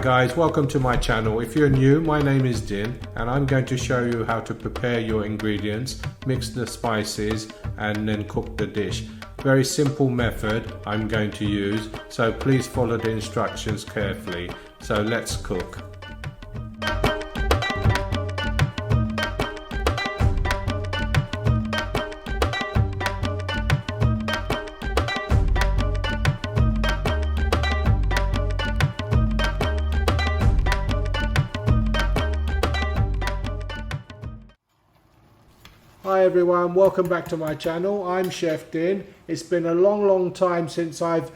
Guys, welcome to my channel. If you're new, my name is Din and I'm going to show you how to prepare your ingredients, mix the spices and then cook the dish. Very simple method I'm going to use, so please follow the instructions carefully. So let's cook. Hi everyone, welcome back to my channel. I'm Chef Din. It's been a long time since I've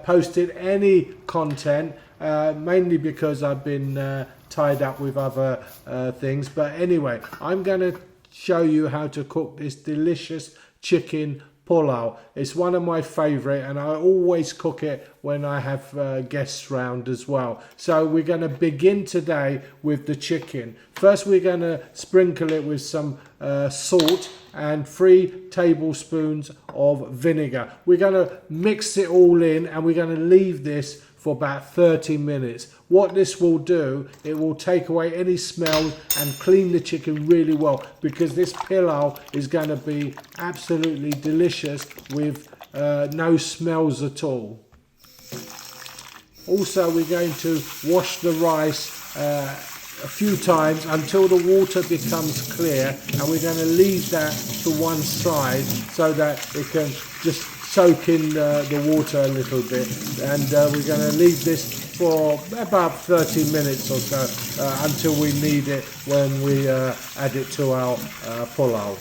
posted any content, mainly because I've been tied up with other things. But anyway, I'm going to show you how to cook this delicious chicken pulao. It's one of my favorite and I always cook it when I have guests round as well. So we're going to begin today with the chicken. First we're going to sprinkle it with some salt and 3 tablespoons of vinegar. We're going to mix it all in and we're going to leave this for about 30 minutes. What this will do, it will take away any smells and clean the chicken really well, because this pilau is going to be absolutely delicious with no smells at all. Also, we're going to wash the rice a few times until the water becomes clear, and we're going to leave that to one side so that it can just soak in the water a little bit, and we're going to leave this for about 30 minutes or so until we need it when we add it to our pulao.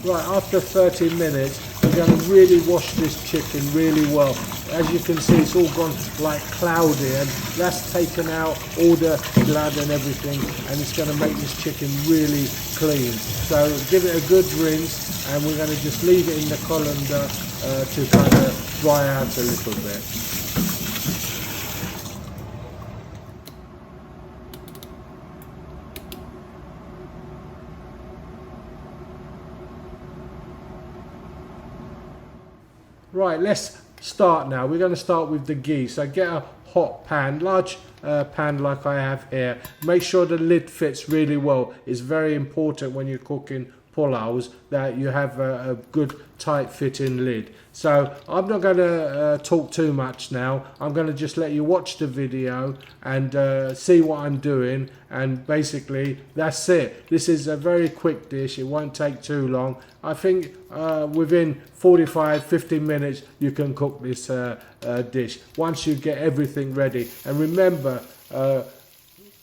Right, after 30 minutes, we're going to really wash this chicken really well. As you can see, it's all gone like cloudy, and that's taken out all the blood and everything, and it's going to make this chicken really clean. So give it a good rinse, and we're going to just leave it in the colander to kind of dry out a little bit. Right, let's start now. We're going to start with the ghee. So get a hot pan, large pan like I have here. Make sure the lid fits really well. It's very important when you're cooking pulaus that you have a good tight fitting lid. So I'm not going to talk too much now. I'm going to just let you watch the video and see what I'm doing, and basically that's it. This is a very quick dish. It won't take too long. I think within 45-50 minutes you can cook this dish once you get everything ready. And remember,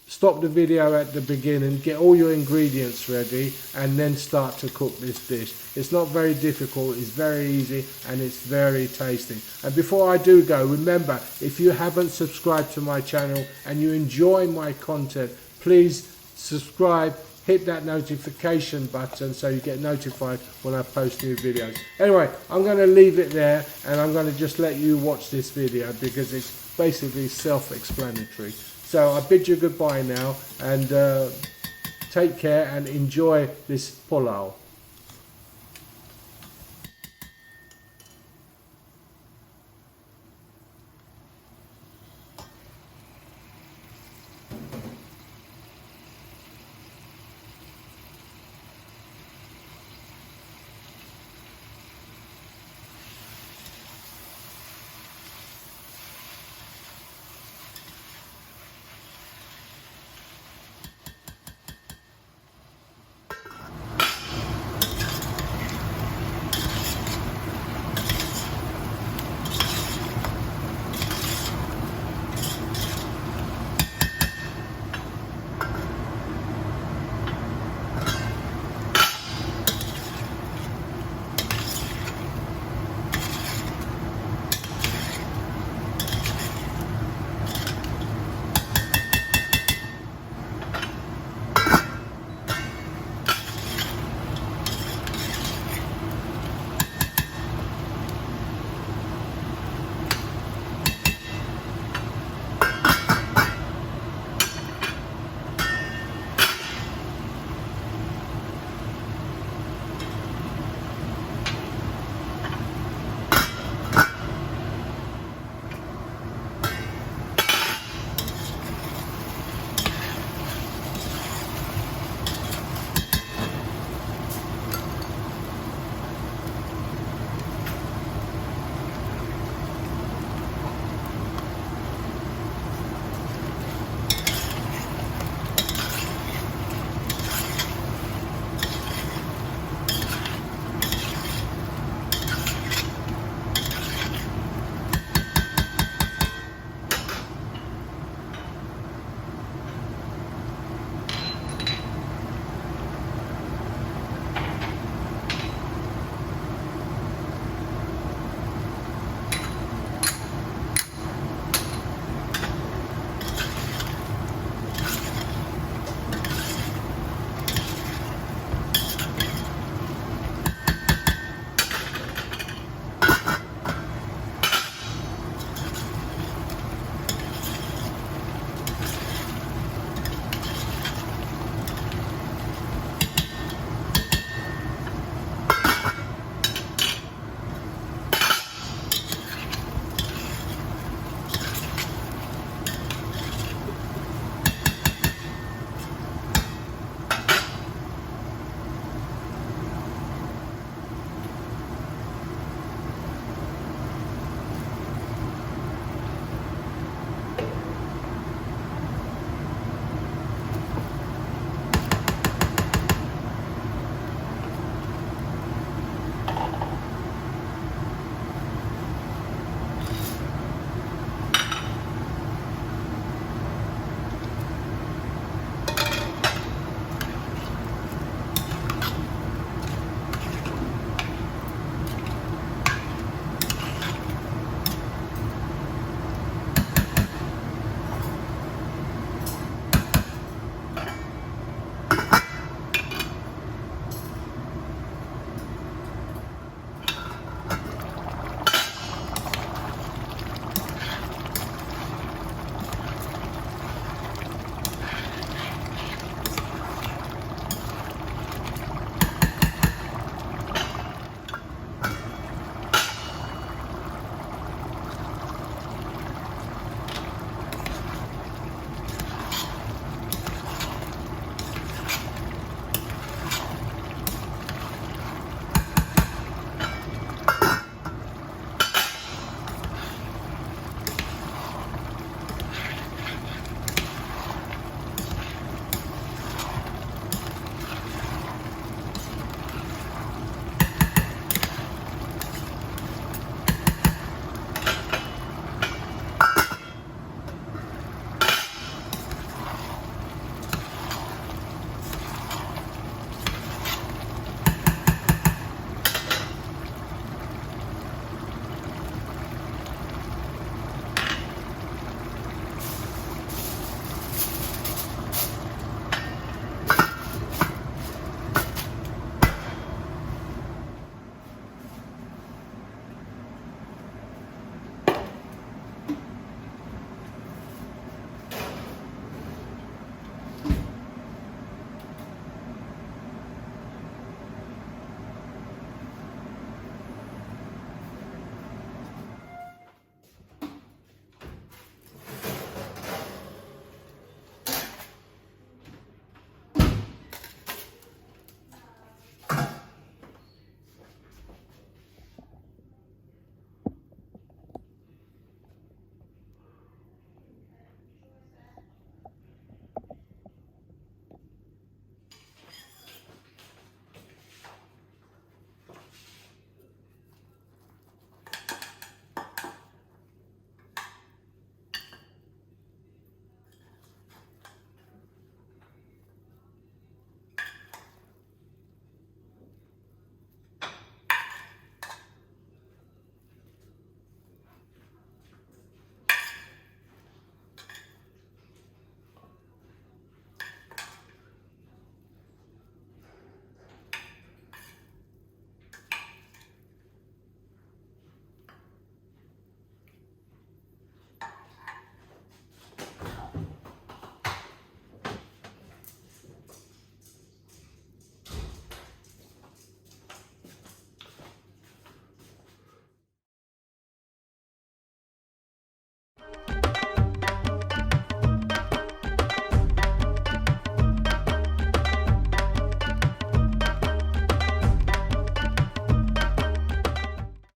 stop the video at the beginning, get all your ingredients ready, and then start to cook this dish. It's not very difficult, it's very easy, and it's very tasty. And before I do go, remember, if you haven't subscribed to my channel and you enjoy my content, please subscribe, hit that notification button so you get notified when I post new videos. Anyway, I'm going to leave it there, and I'm going to just let you watch this video because it's basically self-explanatory. So I bid you goodbye now, and take care and enjoy this pulao.